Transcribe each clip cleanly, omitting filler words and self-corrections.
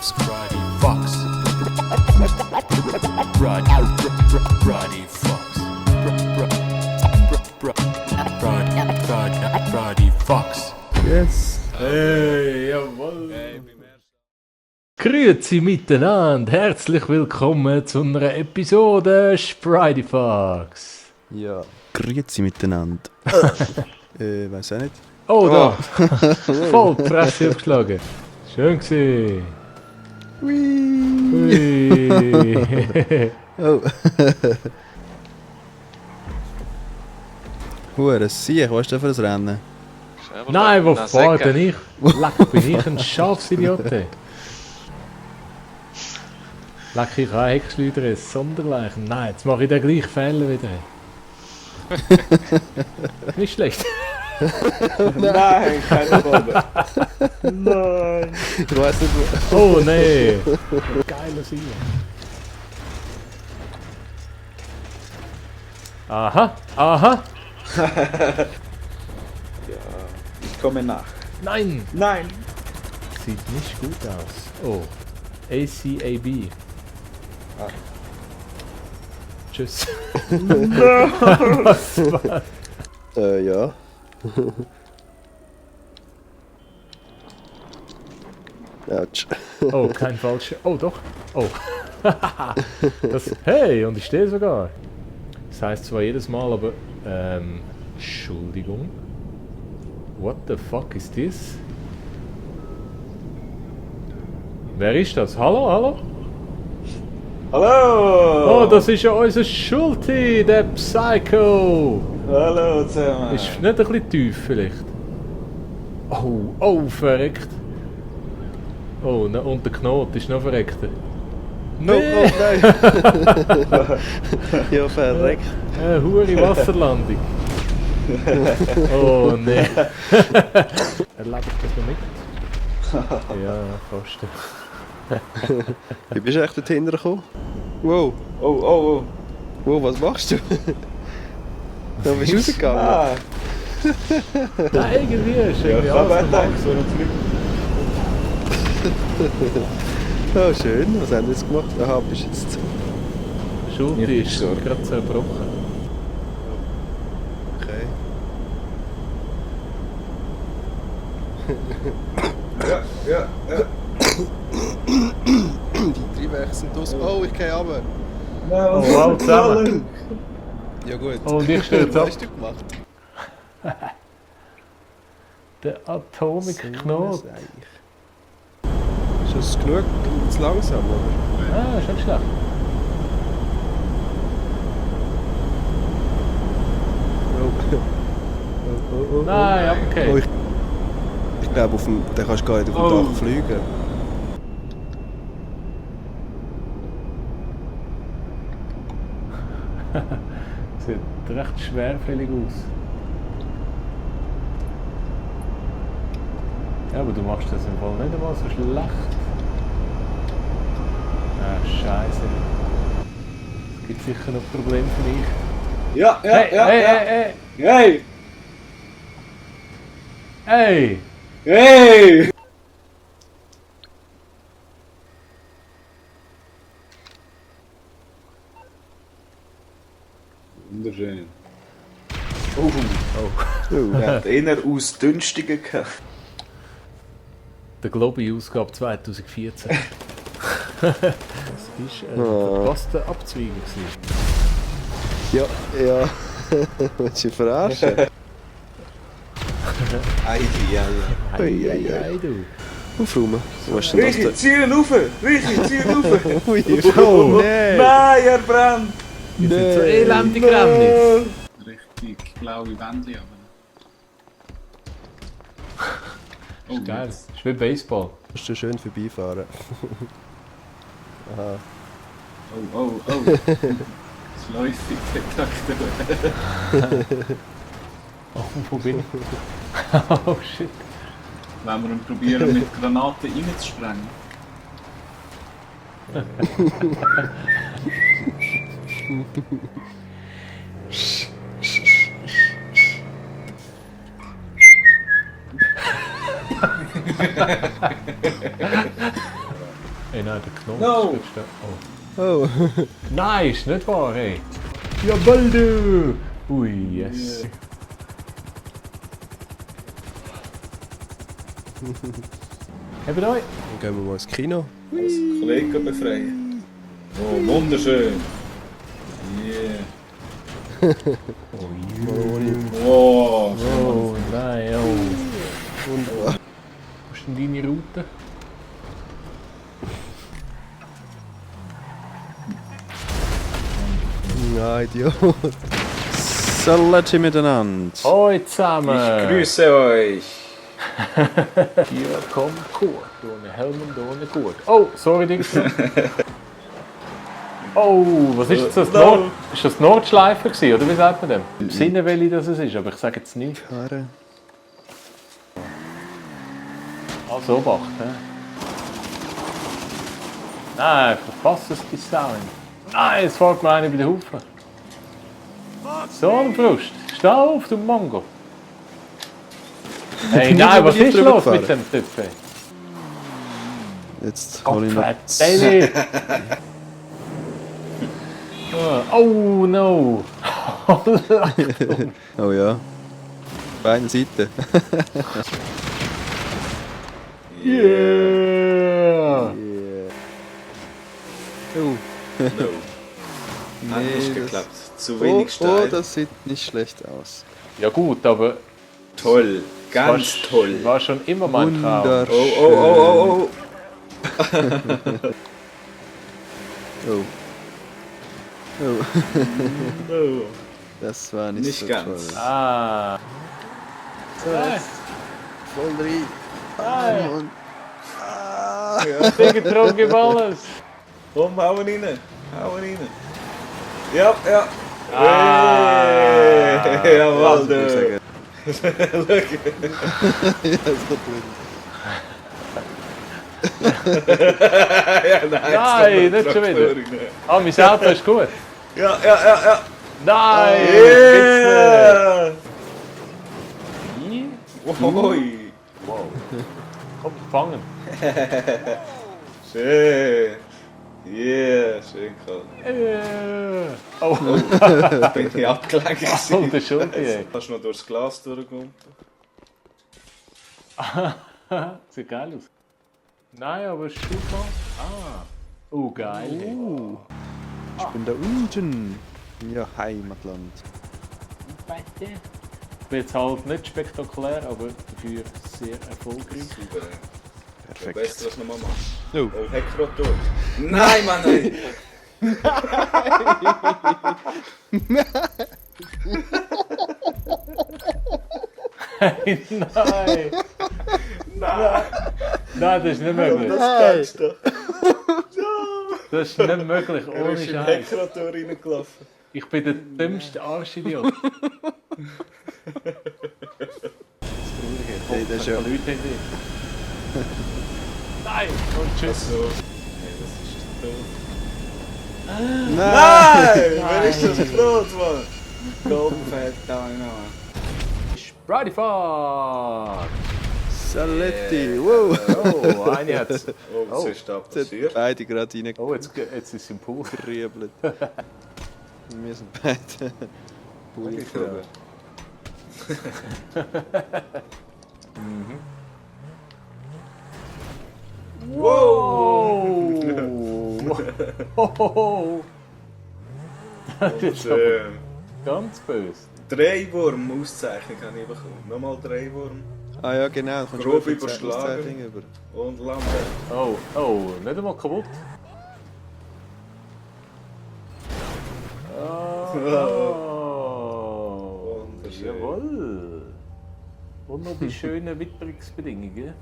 Fox. Brody Fox. Brody Fox. Brody Fox. Yes. Hey, jawohl. Grüezi miteinander, herzlich willkommen zu einer Episode Spridey Fox. Ja, grüezi miteinander. Weiß auch nicht. Oh, da! Voll die Fresse aufgeschlagen. Schön gewesen. Hui. Oh. Hure Sieg, was ist denn für ein Rennen? Nein, wo fahrt denn ich? Leck, bin ich ein Schafsidiot. Leck, ich habe Hexschleuder, ein Sonderleichen. Nein, jetzt mache ich den gleichen Fehler wieder. Nicht schlecht. Nein, keine Bombe. Nein. Ich weiß nicht, wo... Oh nee. Geiler Sieg. Aha, aha. Ich komme nach. Nein. Nein. Sieht nicht gut aus. Oh. ACAB. Ah. Tschüss. ja. Autsch. Oh, kein falscher. Oh, doch. Oh. Hey, und ich stehe sogar. Das heißt zwar jedes Mal, aber... Entschuldigung. What the fuck is this? Wer ist das? Hallo, hallo? Hallo. Oh, das ist ja unser Schulti, der Psycho. Hallo zusammen. Ist nicht ein bisschen tief vielleicht? Oh, oh, verreckt. Oh, ne, und der Knot ist noch verreckter. Oh, oh nein. Ja, verreckt. Hure Wasserlandung. Oh nee. Erlebt das noch mit? Ja, fast. Wie bist du echt dort hintergekommen? Wow. Oh, oh, oh. Wow, was machst du? Da bist du rausgegangen. Ah. Nein, irgendwie ist Ja, irgendwie ich habe alles normal. so noch zurück. Oh, schön. Was haben wir jetzt gemacht? Aha, bist jetzt... Schulti Ja, ist sorry. gerade zerbrochen. Okay. Ja. Die Triebwerke sind aus. Oh, ich gehe runter. Nein, Oh, wow, zusammen. Ja gut. Oh, und ich stehe jetzt Was ab. hast du gemacht? Der Atomic Knot. Ist das genug zu langsam, oder? Ah, ist nicht schlecht. Oh. Nein, Oh, okay. ich glaube, da kannst du gar nicht auf dem Oh. Dach fliegen. Sieht recht schwerfällig aus. Ja, aber du machst das im Fall nicht einmal so schlecht. Ah, scheiße. Es gibt sicher noch Probleme für mich. Ja. Hey, hey. Hey. Hey! Hey. Wunderschön. Oh, Oh. der hat eher ausdünstigen gehabt. Der Globi-Ausgabe 2014. Das ist ein verpasster Abzweiger gewesen. Ja. Willst du dich verarschen? Ei. Ui, ui, ui. Ei, du. Aufräumen. Was ist denn das Richi, da? zieh ihn rauf! Richi, zieh ihn rauf! Ui, Oh, nein! Nein, er brennt! Wir sind so elendig Grämnis. Richtig blaue Wände, aber. Oh, Geil. Das ist wie Baseball. Musst du schön vorbeifahren. Aha. Oh. Das läuft Taktur. Oh, wo bin ich? Oh shit. Wenn wir ihn probieren mit Granaten reinzusprengen. Ey, nein, der Knoten No. ist da. Oh. Oh. Nein, ist nicht wahr, ey. Jawohl, du! Ui, yes. Habt ihr euch? Dann gehen wir mal ins Kino. Als Kollegen befreien. Oh, wunderschön. Yeah. Wow. Oh nein, oh. Wunderbar. Was ist denn deine Route? Ja, Idiot. Salut miteinander. Hoi zusammen! Ich grüße euch. Hier kommt Kurt, ohne Helm und ohne Gurt. Oh, sorry, Dings. Oh, was ist jetzt das? Ist das Nordschleifer gewesen, oder wie sagt man dem? Im Sinne, welche das es ist, aber ich sage jetzt nicht. Karre. Also Obacht, hä? Nein, verpasst das Design. Nein, jetzt fährt mir einer bei den Haufen. So ein Frust. Steh auf, du Mongo. Hey, nein, was ist los mit dem Typ? Ey? Jetzt hol ich noch... Daily! Oh no! Oh ja. Beide Seiten. Yeah! Oh. No. Hat Nee, nicht das- geklappt. Zu Oh, wenig oh, steil. das sieht nicht schlecht aus. Ja gut, aber Toll. Ganz toll. war schon immer mein Traum. Wunderschön. Oh, oh, oh, oh, oh. Oh. Oh. Oh. Das war nicht, Nicht so ganz. toll. Ah! So, jetzt voll rein. Und... Sehr getrunken im alles! Komm, hauen rein. Hauen rein. Ja, ja. Ah. Hey, jawohl, du. Ja, das Ja, nein, Nein, nicht schon wieder. Ah, mein Auto ist gut! Ja, ja, ja, ja. Nein! Yeah. Bitte! Oi. Wow! Komm, fangen! Schön. Yeah, schön kalt. Oh! Bin ich abgelenkt Oh, gewesen. der Schuldi, ey! Hast du noch durchs Glas durchgekommen? Sieht geil aus. Nein, aber super. Ah. Oh, geil. Hey. ich bin da unten. Ja, Heimatland. Ich bin jetzt halt nicht spektakulär, aber dafür sehr erfolgreich. Super. Perfekt. Besser als nochmal machen. Oh. Oh, Heckrotor. Nein, Mann, ey. Nein! Nein! Nein, das ist nicht möglich. Das kennst du. Das ist nicht möglich, Er ohne ist in den Scheiß. Heckrotor reingelaufen. Ich bin der dümmste Arschidiot. Hey, das ist ja... Leute hinter dir. Nein! Und tschüss. So. Hey, das ist doof. Nein! Nein! Wer ist das Brot, Mann? Goldfett da, Mann. Bradifahrt! Saletti! Wow! Oh, eine hat's. Oh, was ist da passiert? Beide gerade reingeriebelt. Oh, jetzt ist es im Pool. Wir sind beide... Pulli-Frau. Wow! Das ist aber Schön. ganz böse. Dreiwurm-Auszeichnung habe ich bekommen. Nochmal Dreiwurm Ah ja, genau. Kommst Grob du auf die überschlagen. Auszeichnung über. und Lampe. Oh, oh, nicht einmal kaputt. Oh, Wunderschön. jawohl. Und noch die schönen Witterungsbedingungen.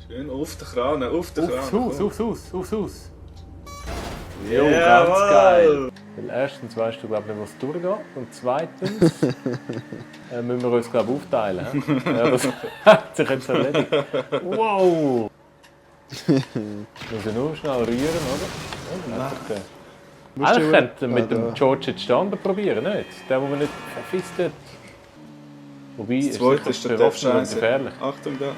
Schön auf den Kran, auf den Kran. Aufs Haus, komm. aufs Haus, aufs Haus. Jo, Jo, ganz jawohl. geil. Weil erstens weißt du, glaube ich, nicht, was durchgeht. Und zweitens müssen wir uns, glaube ich, aufteilen. hä? Ja, das hat sich jetzt erledigt. Wow! Muss ich nur schnell rühren, oder? Ja, einfach, Musst du eigentlich über- könnte mit dem da. George jetzt Standard probieren, nicht? Der, den man nicht verfistet. Wobei, Das zweite ist sicher der bewaffnet und Dev-Scheiße. gefährlich. Achtung da.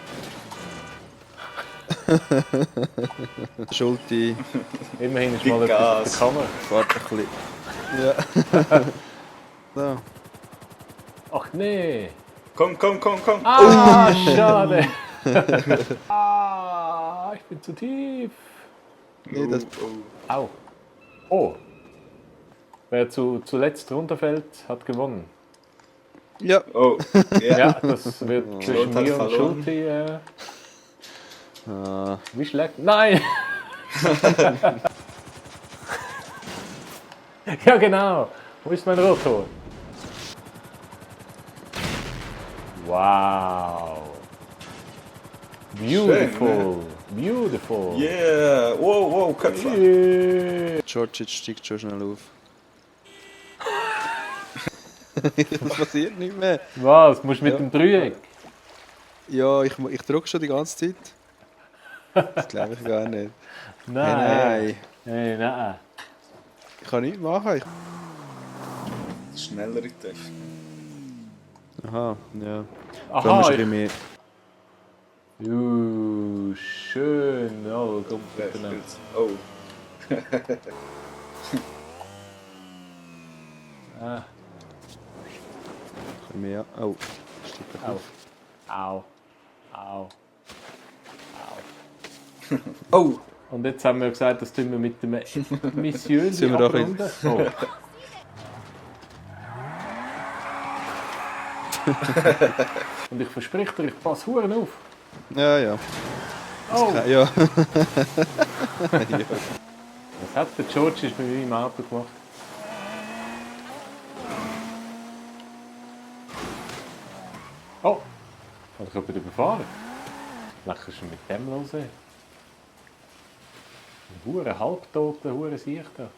Schulti, Immerhin ist Die mal etwas auf Gas. der Kamera. fahrt ein bisschen. Ja. So. Ach nee! Komm. Ah, schade! Ah, ich bin zu tief! Nee, das, Au! Oh! Wer zuletzt runterfällt, hat gewonnen. ja. Oh, ja. Ja, das wird zwischen Schulti hat mir und verloren. Schulti. Ah, Wie schlägt. Nein! Ja, genau! Wo ist mein Rotor? Wow! Beautiful! Beautiful! Yeah. Wow, Köpfe. Yeah. George steigt schon schnell auf. Das passiert nicht mehr. Was? Musst du mit Ja. dem Dreieck? Ja, ich drücke schon die ganze Zeit. Das glaube ich gar nicht. Nein! Hey, Hey, nein! ich kann nichts machen. Schnellere Töpfe. Aha, ja. Da Aha! musst du ein bisschen mehr. Schön! Oh, komm, bitte nicht. Oh. Ah, Ein bisschen mehr. Oh, steigt gleich au. auf. Au. Au. Oh. Und jetzt haben wir gesagt, das tun wir mit dem Mission Sind wir doch in- abrunden. Oh. Und ich verspreche dir, ich passe Huren auf. Ja, ja. Oh, Ja. was hat der George ist mit meinem Auto gemacht? Oh, hat ich jemanden überfahren? Was ist denn mit dem los? Ein Huren halbtoter Huren Sieg da.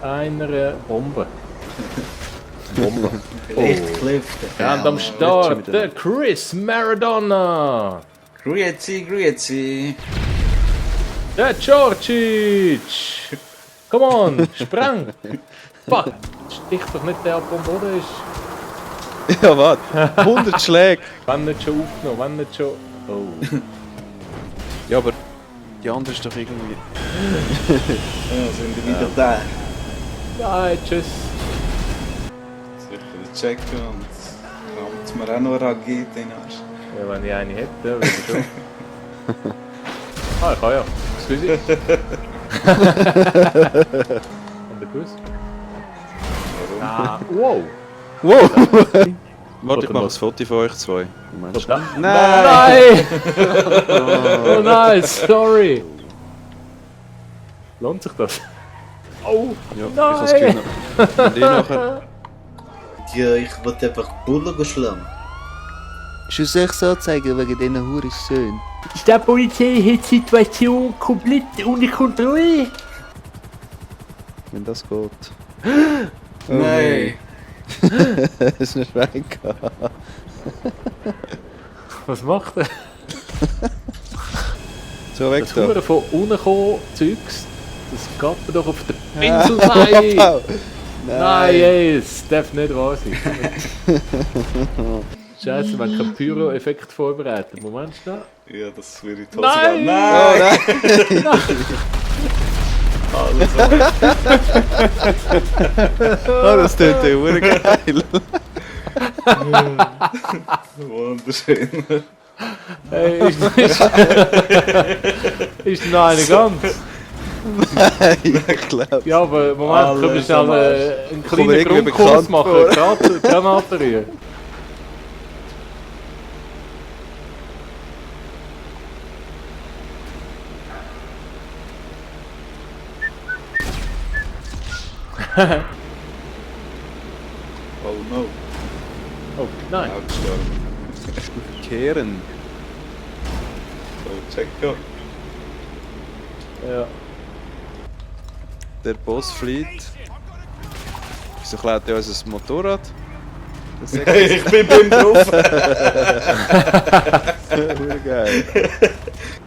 Einer Bombe. Lichtklifte. Und am Start der Chris Maradona. Grüezi. Der Georgic. Come on, sprang. Fuck, stich doch nicht der ab, der am Boden ist. Ja, warte. 100 Schläge. Wenn nicht schon aufgenommen, wenn nicht schon... Oh. Ja, aber die andere ist doch irgendwie... Ja, sind wir wieder da. Nein, tschüss. Sicher den checken und rammt mir auch noch eine Rakete in den Arsch. Ja, wenn ich eine hätte, würde ich schon. Ah, ich kann ja. Excuse. Und der Kuss? Ah, wow. Wow! Warte, ich Oder mache was? ein Foto von euch zwei. Moment. Da. Nein! Nein! Oh nein, sorry! Lohnt sich das? Oh! Ja, ich habe es gewinnen. Und ich nachher... Ja, ich wollte einfach Bullen schlagen. Schon 6 Anzeigen wegen diesen Hurensöhnen. Die Polizei hat die Situation komplett unter Kontrolle. Wenn das geht. Oh, Nein. Das ist ein Schwein gehabt. Was macht er? So, weg Das da. Huren von unten kommen Zeugs, das geht mir doch auf den Pinsel rein! Nein, ey, es darf nicht wahr sein. Scheiße, wenn kein Pyro-Effekt vorbereitet. Moment schnell. Ja, das würde ich die Hose Nein! gehen. Oh Nein! Oh, das tut ja hure geil. Wunderschön. Hey, ist noch eine ganz? Ich glaube. Ja, aber Moment, können wir Alles schnell am Arsch. einen Kommt mir kleinen irgendwie Grundkurs bekannt machen? Granaten rühren. Oh no. Oh, nein. Ausgestorben. Kehren. So, check ja. Ja. Der Boss flieht. Wieso klaut er unser Motorrad? Das ist Ich bin beim drauf. hure geil.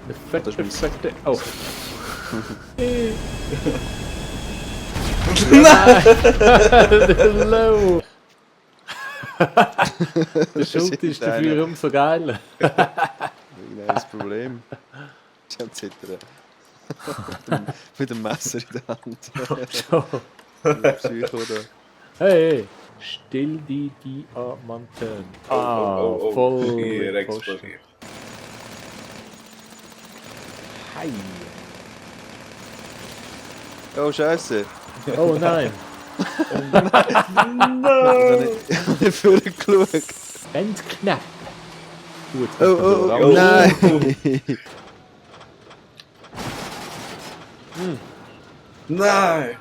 Effekte, Effekte. Oh. Hello! Der Schuld ist dafür umso geiler. Irgendein Problem. Ich am Zittern. Mit dem Messer in der Hand. Psycho da. Hey, still die Diamanten. Voll. Hier Posten. explodiert. Hey. Oh, Scheiße. Oh nein. Ich habe nicht vorgeschaut. Ganz knapp. Gut. Oh, nein. Nein!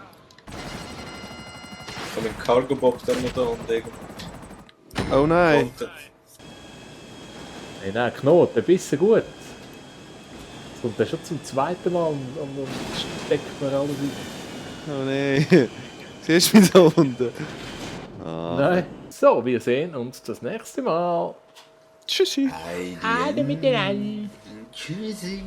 Von dem Cargo-Bob der noch da und irgendwo. Oh nein. Hey, nein, Knoten, ein bisschen gut. Jetzt kommt er schon zum zweiten Mal und steckt mir alles ein. Oh nein. Siehst du mich da unten? Ah. Nein. So, wir sehen uns das nächste Mal. Tschüssi. Ade miteinander. Tschüssi.